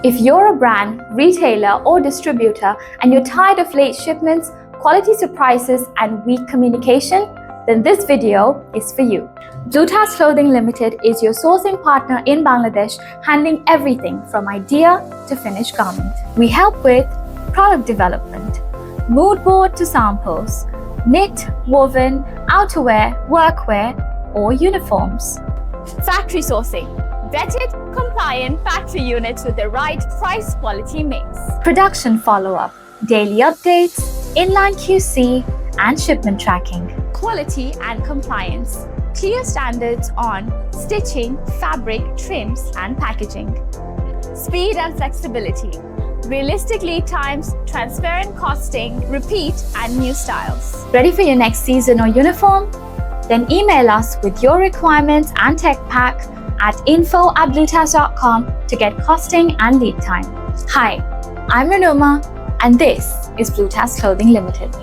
If you're a brand, retailer, or distributor and you're tired of late shipments, quality surprises, and weak communication, then this video is for you. Blutaz Clothing Ltd is your sourcing partner in Bangladesh, handling everything from idea to finished garment. We help with product development, mood board to samples, knit, woven, outerwear, workwear, or uniforms. Factory sourcing, vetted, compliant factory units with the right price-quality mix. Production follow-up, daily updates, inline QC, and shipment tracking. Quality and compliance, clear standards on stitching, fabric, trims, and packaging. Speed and flexibility, realistic lead times, transparent costing, repeat, and new styles. Ready for your next season or uniform? Then email us with your requirements and tech pack at info@blutaz.com to get costing and lead time. Hi, I'm Ranuma, and this is Blutaz Clothing Ltd.